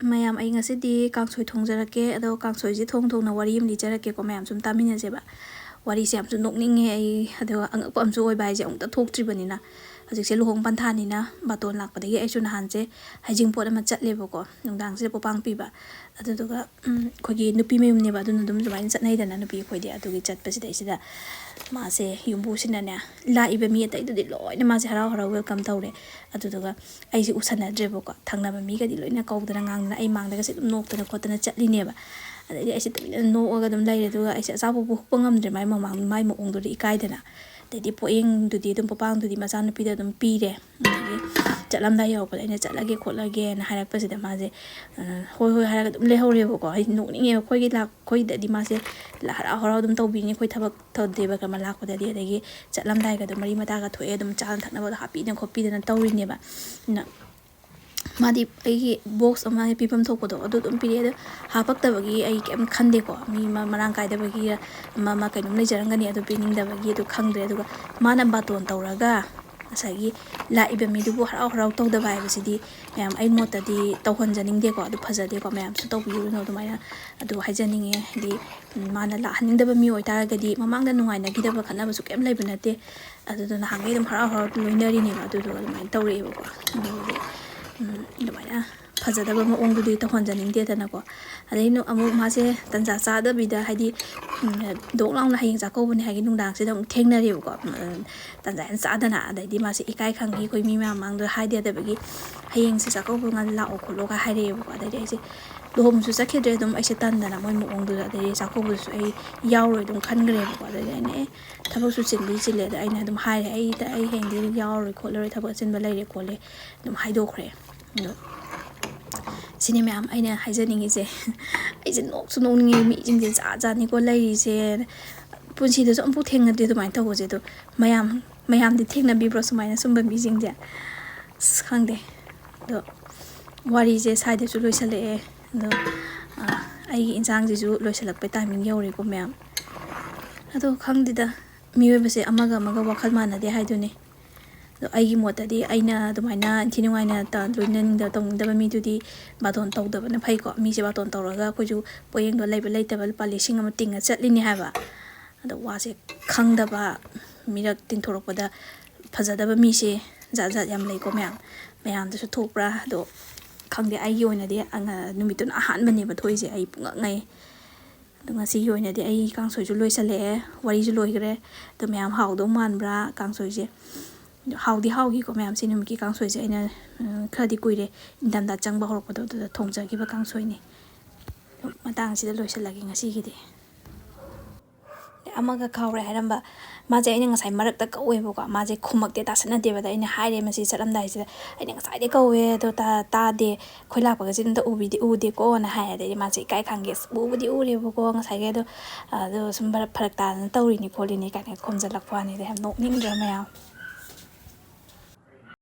mayam ay ngasidi kangsoi thongjarake ado kangsoi ji thongna wari am lijarake ko mayam sum taminajeba wari se am su nokninge ai ado angakpa am su oi bai je ongta thoktribanina hajikse luhong panthanina baton lakpadagi ai su nahanse hajingpot ama chatlebako nungdang se popang piba aduduga khogi nupi mayum ne ba dun dum jumain chatnai dana nupi khoidi adugi chatpasida isida mase yumbu sinane la ibe mi tai dudi loina mase harau harau welcome tawre aduduga ai si usana drebako thangna ba mi gadi loina kawdana ngangna ai mangdaga se dum noktana khotana chatlineba adai ai se tamina nooga dum laire duga ai se asabu bu pangam mai mamang mai mo ongdo ikaidana dedi poing dudi dum popang dudi masan nupi da dum pire chatlamda yaw pa ina chatlage kholage na harakpasida mase hoi hoi haraga dum lehorebo ai nokninge khoigi lak khoi dadi mase la harau harau dum tawbini khoi thabak tawdeba kama lakpadadi adagi chatlamdai ga dum mari mata ga thoe dum chan thakna ba hapi na khopi dana tawrineba na madi ai box ama pipam thokpodo adu dum pire hapaktabagi ai kem khande ko mi marang kaidabagi ma kainum leijarangani adu piningdabagi adu khangdre aduga mana baton tawraga asagi la ibe mi dubu harau harau tawdaba ibasidi mayam ai motadi tawhanjaningde ko adu phajade ko mayam su tawbiru no dumaina adu hajaninge di mana la haningdaba mi oitagadi mamangda nungaina gidaba khana basu kem leibanate adu na hangai dum harau harau loinari ne adu dumaina tawrebo ko dumaina phajadaba ma ongdu tawhanjaningde dana ko adaino amu mase tanja chada bida haidi doklang na haying jakobuni hagi nungdang se dum thengnari ko tanja en sadana adaidi mase ikai khangi koi mi ma mangdo haide dabagi haying se jakobu ngal la okholo ga haire ko adaidi ai se lohom su sakhedre dum ai se tandana moi mo ongdu adaidi jakobu su ai yauroi dum khangre ko adaidi ne thabak su chinli chile da aina dum haire ai da ai hengdi yauroi kholore thabak chinba leire khole dum haidokre no sini mayam aina haijaningi se aise nok su nokningi mi jingje cha cha ni ko lai se punsi de ampu thengna de dumai taw je do mayam di thengna bi bro sumaina sumba mi jingje khangde do wari je side su loisale do ai injang ji ju loisalak pe timing yore ko mayam ado khangde da miwe base amaga wakhal mana de haidune do ai motadi aina dumaina thinuaina ta loinan da tong da mi dudi baton taw da na phai ko mi se baton tawraga koju poyeng do leiba leitabal palising am tinga chatlini haba ado wase khangdaba mirak tinthorokpada phajadaba mi se ja yam lei ko mayam da su thokpra do khangde ai yoina de anga numitun ahan bane ba thoise ai punga ngai dunga si yoina de ai kangsoi ju loisale wari ju loigre to mayam haudo manbra kangsoi je haudi haugi ko mayam sinum ki kangsoi je ina khadi kuire indam da changba horokdo da thongja gi ba kangsoi ni matang sida loisalagi ngasi gi de amaga khawre haramba maje ina ngasai marakta kawebo ko maje khumakte ta sana deba da ina haire masi charamdai sida ina ngasai de kawe to ta de khoila pa ga jin da ubi de ude ko na haire de maje kai khange ubudi urebo ko ngasai ge do sumbar pharak ta tawri ni kholi ni ka ne khomjalak phani de nok ning dra maya